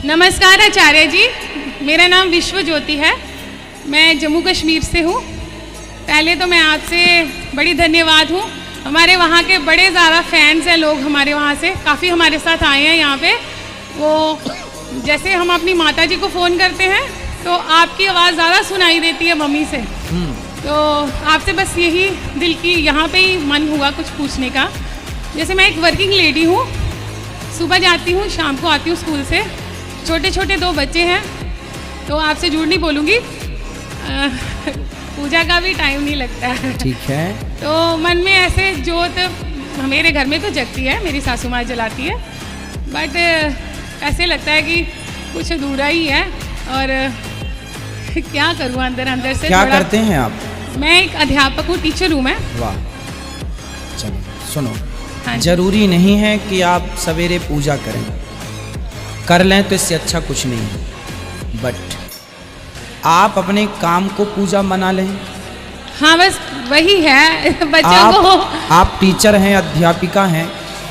नमस्कार आचार्य जी, मेरा नाम विश्व ज्योति है। मैं जम्मू कश्मीर से हूँ। पहले तो मैं आपसे बड़ी धन्यवाद हूँ। हमारे वहाँ के बड़े ज़्यादा फैंस हैं लोग, हमारे वहाँ से काफ़ी हमारे साथ आए हैं यहाँ पे। वो जैसे हम अपनी माता जी को फ़ोन करते हैं तो आपकी आवाज़ ज़्यादा सुनाई देती है मम्मी से। तो आपसे बस यही दिल की यहाँ पे ही मन हुआ कुछ पूछने का। जैसे मैं एक वर्किंग लेडी हूँ, सुबह जाती हूँ, शाम को आती हूँ स्कूल से। छोटे छोटे 2 बच्चे हैं, तो आपसे झूठ नहीं बोलूँगी, पूजा का भी टाइम नहीं लगता है। ठीक है। तो मन में ऐसे जोत मेरे घर में तो जगती है, मेरी सासू माँ जलाती है, बट ऐसे लगता है कि कुछ अधूरा ही है। और क्या करूँ, अंदर अंदर से क्या करते हैं आप? मैं एक अध्यापक हूँ, टीचर हूँ मैं। वाह, चलो सुनो, जरूरी नहीं है कि आप सवेरे पूजा करें, कर लें तो इससे अच्छा कुछ नहीं है, बट आप अपने काम को पूजा बना लें। हाँ, बस वही है बच्चों को। आप टीचर हैं, अध्यापिका हैं,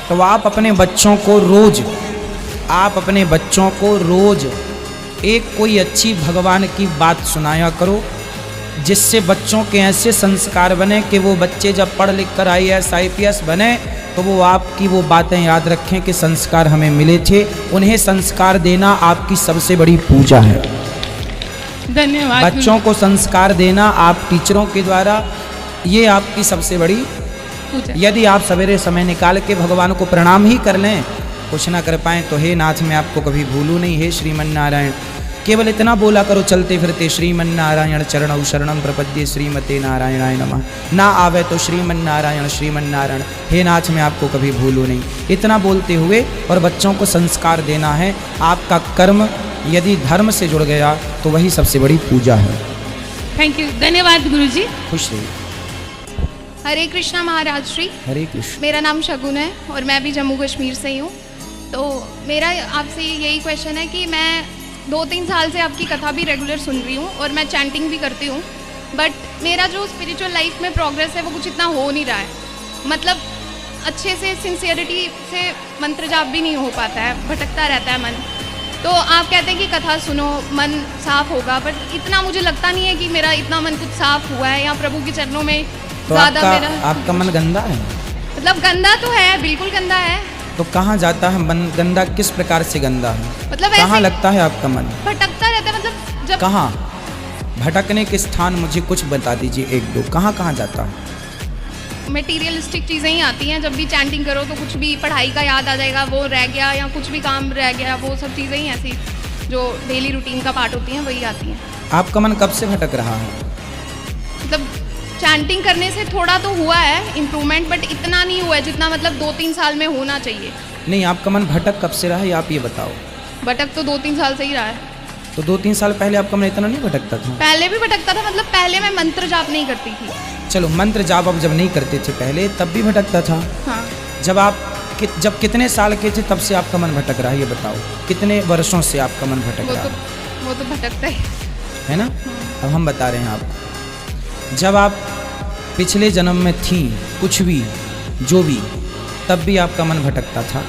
तो आप अपने बच्चों को रोज एक कोई अच्छी भगवान की बात सुनाया करो, जिससे बच्चों के ऐसे संस्कार बने कि वो बच्चे जब पढ़ लिख कर IAS IPS बने तो वो आपकी वो बातें याद रखें कि संस्कार हमें मिले थे। उन्हें संस्कार देना आपकी सबसे बड़ी पूजा है। धन्यवाद। बच्चों को संस्कार देना आप टीचरों के द्वारा, ये आपकी सबसे बड़ी पूजा। यदि आप सवेरे समय निकाल के भगवान को प्रणाम ही कर लें, कुछ ना कर पाएँ तो हे नाथ मैं आपको कभी भूलूँ नहीं, हे श्रीमन नारायण, केवल इतना बोला करो चलते फिरते, श्रीमन नारायण चरणौ शरणं प्रपद्ये श्रीमते नारायणाय नमः। ना आवे तो श्रीमन नारायण हे नाथ मैं आपको कभी भूलूँ नहीं, इतना बोलते हुए और बच्चों को संस्कार देना है। आपका कर्म यदि धर्म से जुड़ गया तो वही सबसे बड़ी पूजा है। थैंक यू, धन्यवाद गुरुजी। खुश रहिए। हरे कृष्णा महाराज श्री। हरे कृष्ण। मेरा नाम शगुन है और मैं भी जम्मू कश्मीर से ही हूँ। तो मेरा आपसे यही क्वेश्चन है कि मैं 2-3 साल से आपकी कथा भी रेगुलर सुन रही हूँ और मैं चैंटिंग भी करती हूँ, बट मेरा जो स्पिरिचुअल लाइफ में प्रोग्रेस है वो कुछ इतना हो नहीं रहा है। मतलब अच्छे से सिंसियरिटी से मंत्र जाप भी नहीं हो पाता है, भटकता रहता है मन। तो आप कहते हैं कि कथा सुनो मन साफ होगा, बट इतना मुझे लगता नहीं है कि मेरा इतना मन कुछ साफ हुआ है या प्रभु के चरणों में तो ज़्यादा मेरा। आपका मन गंदा है? मतलब गंदा तो है, बिल्कुल गंदा है। तो कहाँ जाता है मन गंदा? किस प्रकार से गंदा है? मतलब कहाँ लगता है आपका मन? भटकता रहता है। मतलब जब कहाँ भटकने के स्थान मुझे कुछ बता दीजिए, 1-2 कहाँ जाता है? मटेरियलिस्टिक चीज़ें ही आती हैं। जब भी चैंटिंग करो तो कुछ भी पढ़ाई का याद आ जाएगा, वो रह गया, या कुछ भी काम रह गया, वो सब चीज़ें ही ऐसी जो डेली रूटीन का पार्ट होती हैं वही आती हैं। आपका मन कब से भटक रहा है? मतलब चैंटिंग करने से थोड़ा तो हुआ है इम्प्रूवमेंट, बट इतना नहीं हुआ है जितना मतलब 2-3 साल में होना चाहिए। नहीं, आपका मन भटक कब से रहा है आप ये बताओ। भटक तो 2-3 साल से ही रहा है। तो 2-3 साल पहले आपका मन इतना नहीं भटकता था? पहले भी भटकता था, मतलब पहले मैं मंत्र जाप नहीं करती थी। चलो मंत्र जाप आप जब नहीं करते थे पहले, तब भी भटकता था? हाँ। जब कितने साल के थे तब से आपका मन भटक रहा है, ये बताओ। कितने वर्षों से आपका मन भटक रहा है? वो तो भटकता है ना। अब हम बता रहे हैं आपको, जब आप पिछले जन्म में थी कुछ भी जो भी, तब भी आपका मन भटकता था।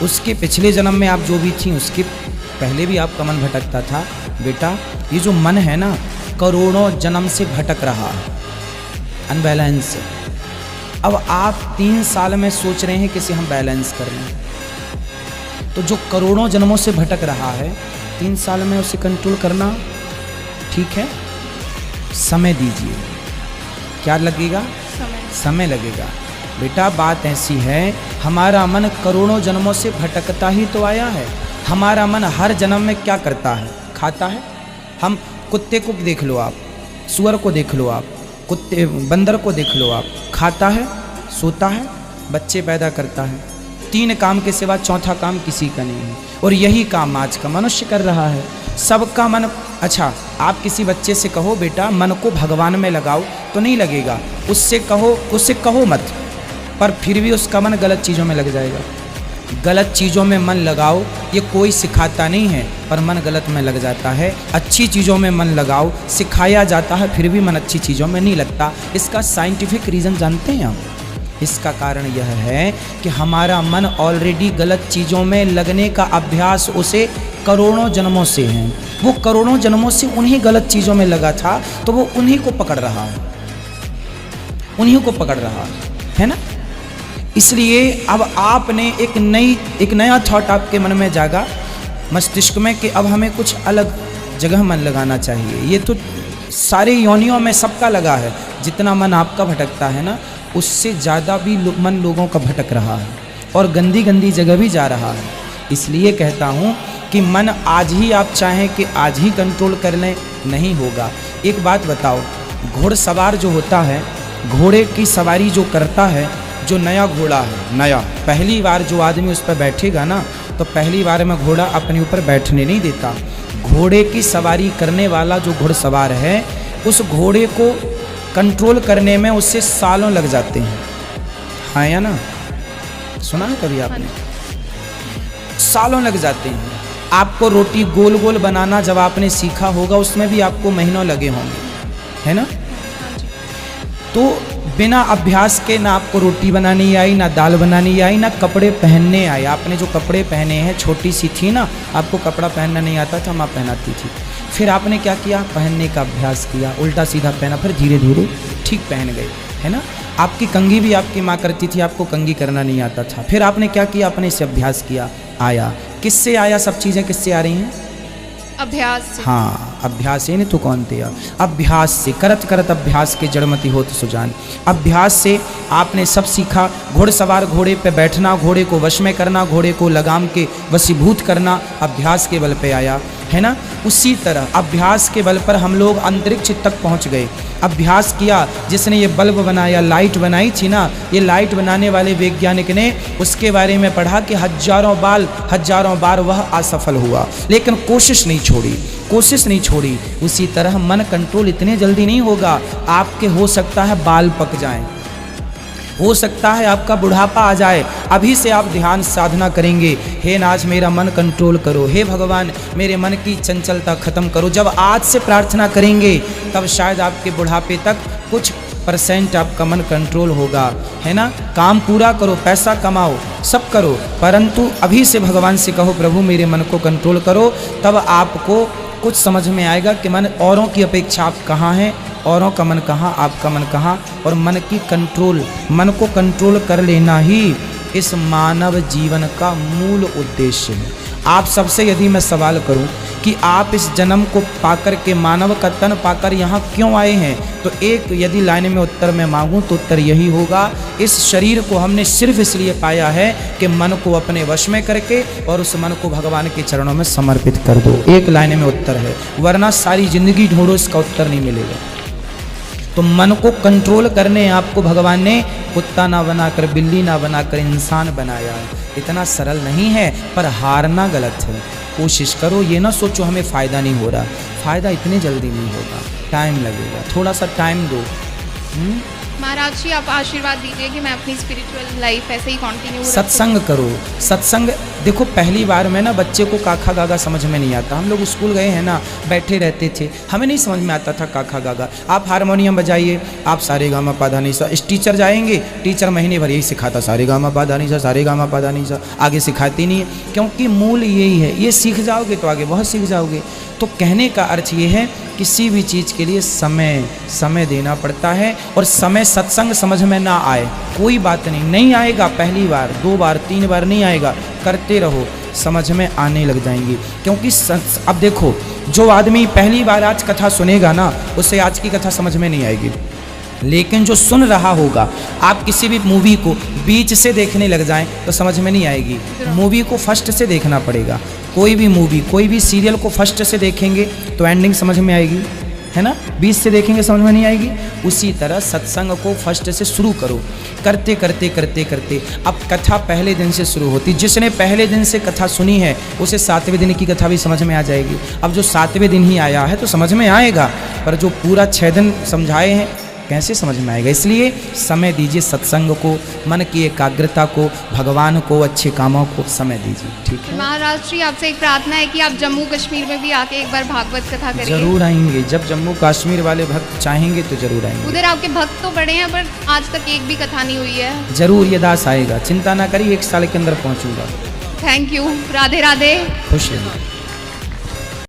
उसके पिछले जन्म में आप जो भी थी उसके पहले भी आपका मन भटकता था। बेटा ये जो मन है ना, करोड़ों जन्म से भटक रहा है, अनबैलेंस से। अब आप 3 साल में सोच रहे हैं कि इसे हम बैलेंस कर लें, तो जो करोड़ों जन्मों से भटक रहा है 3 साल में उसे कंट्रोल करना ठीक है? समय दीजिए। क्या लगेगा? समय लगेगा। बेटा बात ऐसी है, हमारा मन करोड़ों जन्मों से भटकता ही तो आया है। हमारा मन हर जन्म में क्या करता है? खाता है। हम कुत्ते को देख लो आप, सुअर को देख लो आप, बंदर को देख लो आप, खाता है, सोता है, बच्चे पैदा करता है। 3 काम के सिवा चौथा काम किसी का नहीं है, और यही काम आज का मनुष्य कर रहा है। सबका मन, अच्छा आप किसी बच्चे से कहो बेटा मन को भगवान में लगाओ तो नहीं लगेगा, उससे कहो मत, पर फिर भी उसका मन गलत चीज़ों में लग जाएगा। गलत चीज़ों में मन लगाओ ये कोई सिखाता नहीं है, पर मन गलत में लग जाता है। अच्छी चीज़ों में मन लगाओ, सिखाया जाता है, फिर भी मन अच्छी चीज़ों में नहीं लगता। इसका साइंटिफिक रीज़न जानते हैं आप? इसका कारण यह है कि हमारा मन ऑलरेडी गलत चीज़ों में लगने का अभ्यास उसे करोड़ों जन्मों से है। वो करोड़ों जन्मों से उन्हीं गलत चीज़ों में लगा था, तो वो उन्हीं को पकड़ रहा है, उन्हीं को पकड़ रहा है ना। इसलिए अब आपने एक नया थॉट आपके मन में जागा, मस्तिष्क में, कि अब हमें कुछ अलग जगह मन लगाना चाहिए। ये तो सारे योनियों में सबका लगा है। जितना मन आपका भटकता है ना, उससे ज़्यादा भी मन लोगों का भटक रहा है और गंदी गंदी जगह भी जा रहा है। इसलिए कहता हूँ कि मन आज ही आप चाहें कि आज ही कंट्रोल कर लें, नहीं होगा। एक बात बताओ, घोड़सवार जो होता है, घोड़े की सवारी जो करता है, जो नया घोड़ा है, नया पहली बार जो आदमी उस पर बैठेगा ना, तो पहली बार में घोड़ा अपने ऊपर बैठने नहीं देता। घोड़े की सवारी करने वाला जो घुड़सवार है, उस घोड़े को कंट्रोल करने में उससे सालों लग जाते हैं। हाँ या ना, सुना है कभी आपने? सालों लग जाते हैं। आपको रोटी गोल गोल बनाना जब आपने सीखा होगा, उसमें भी आपको महीनों लगे होंगे, है ना। तो बिना अभ्यास के ना आपको रोटी बनानी आई, ना दाल बनानी आई, ना कपड़े पहनने आए। आपने जो कपड़े पहने हैं, छोटी सी थी ना, आपको कपड़ा पहनना नहीं आता था, माँ पहनाती थी। फिर आपने क्या किया? पहनने का अभ्यास किया, उल्टा सीधा पहना, फिर धीरे धीरे ठीक पहन गए, है ना। आपकी कंघी भी आपकी माँ करती थी, आपको कंघी करना नहीं आता था। फिर आपने क्या किया? अपने से अभ्यास किया, आया। किससे आया? सब चीज़ें किससे आ रही हैं? अभ्यास से। हाँ, अभ्यास है, नहीं तो कौन थे आप? अभ्यास से, करत करत अभ्यास के जड़मती होत सुजान। अभ्यास से आपने सब सीखा। घोड़सवार घोड़े पे बैठना, घोड़े को वश में करना, घोड़े को लगाम के वशीभूत करना, अभ्यास के बल पे आया, है ना। उसी तरह अभ्यास के बल पर हम लोग अंतरिक्ष तक पहुंच गए। अभ्यास किया, जिसने ये बल्ब बनाया, लाइट बनाई थी ना, ये लाइट बनाने वाले वैज्ञानिक ने उसके बारे में पढ़ा कि हजारों बार वह असफल हुआ, लेकिन कोशिश नहीं छोड़ी, कोशिश नहीं छोड़ी। उसी तरह मन कंट्रोल इतने जल्दी नहीं होगा। आपके हो सकता है बाल पक जाएं, हो सकता है आपका बुढ़ापा आ जाए। अभी से आप ध्यान साधना करेंगे, हे नाज मेरा मन कंट्रोल करो, हे भगवान मेरे मन की चंचलता खत्म करो। जब आज से प्रार्थना करेंगे, तब शायद आपके बुढ़ापे तक कुछ % आपका मन कंट्रोल होगा, है ना। काम पूरा करो, पैसा कमाओ, सब करो, परंतु अभी से भगवान से कहो, प्रभु मेरे मन को कंट्रोल करो। तब आपको कुछ समझ में आएगा कि मन औरों की अपेक्षा आप कहाँ हैं, औरों का मन कहाँ, आपका मन कहाँ। और मन को कंट्रोल कर लेना ही इस मानव जीवन का मूल उद्देश्य है। आप सबसे यदि मैं सवाल करूं कि आप इस जन्म को पाकर के, मानव का तन पाकर यहाँ क्यों आए हैं, तो एक यदि लाइन में उत्तर मैं मांगूं तो उत्तर यही होगा, इस शरीर को हमने सिर्फ इसलिए पाया है कि मन को अपने वश में करके और उस मन को भगवान के चरणों में समर्पित कर दो। एक लाइन में उत्तर है, वरना सारी जिंदगी ढूंढो, इसका उत्तर नहीं मिलेगा। तो मन को कंट्रोल करने आपको भगवान ने कुत्ता ना बनाकर, बिल्ली ना बनाकर इंसान बनाया है। इतना सरल नहीं है, पर हारना गलत है। कोशिश करो, ये ना सोचो हमें फ़ायदा नहीं हो रहा। फ़ायदा इतने जल्दी नहीं होगा, टाइम लगेगा, थोड़ा सा टाइम दो। महाराज जी आप आशीर्वाद दीजिए कि मैं अपनी स्पिरिचुअल लाइफ ऐसे ही कंटिन्यू रखूं। सत्संग करो, सत्संग। देखो पहली बार में ना बच्चे को काखा गागा समझ में नहीं आता। हम लोग स्कूल गए हैं ना, बैठे रहते थे, हमें नहीं समझ में आता था काखा गागा। आप हारमोनियम बजाइए, आप सारे गामा पाधा नी सा, इस टीचर जाएंगे, टीचर महीने भर यही सिखाता, सारे गामा पाधा नी सा, सारे गामा पाधा नी सा, आगे सिखाती नहीं है, क्योंकि मूल यही है। ये सीख जाओगे तो आगे बहुत सीख जाओगे। तो कहने का अर्थ ये है, किसी भी चीज़ के लिए समय देना पड़ता है। और समय सत्संग समझ में ना आए कोई बात नहीं आएगा, पहली बार, 2 बार, 3 बार नहीं आएगा, करते रहो, समझ में आने लग जाएंगी। क्योंकि अब देखो, जो आदमी पहली बार आज कथा सुनेगा ना, उसे आज की कथा समझ में नहीं आएगी। लेकिन जो सुन रहा होगा, आप किसी भी मूवी को बीच से देखने लग जाएं तो समझ में नहीं आएगी। मूवी को फर्स्ट से देखना पड़ेगा। कोई भी मूवी, कोई भी सीरियल को फर्स्ट से देखेंगे तो एंडिंग समझ में आएगी, है ना। बीच से देखेंगे समझ में नहीं आएगी। उसी तरह सत्संग को फर्स्ट से शुरू करो, करते करते करते करते। अब कथा पहले दिन से शुरू होती, जिसने पहले दिन से कथा सुनी है उसे 7वें दिन की कथा भी समझ में आ जाएगी। अब जो 7वें दिन ही आया है तो समझ में आएगा, पर जो पूरा 6 दिन समझाए हैं, कैसे समझ में आएगा? इसलिए समय दीजिए सत्संग को, मन की एकाग्रता को, भगवान को, अच्छे कामों को समय दीजिए। ठीक है महाराज जी, आपसे एक प्रार्थना है कि आप जम्मू कश्मीर में भी आके एक बार भागवत कथा करिए। जरूर आएंगे, जब जम्मू कश्मीर वाले भक्त चाहेंगे तो जरूर आएंगे। उधर आपके भक्त तो बड़े हैं पर आज तक एक भी कथा नहीं हुई है। जरूर ये दास आएगा, चिंता ना करिए, 1 साल के अंदर पहुंचूंगा। Thank you. राधे राधे। खुश रहिए।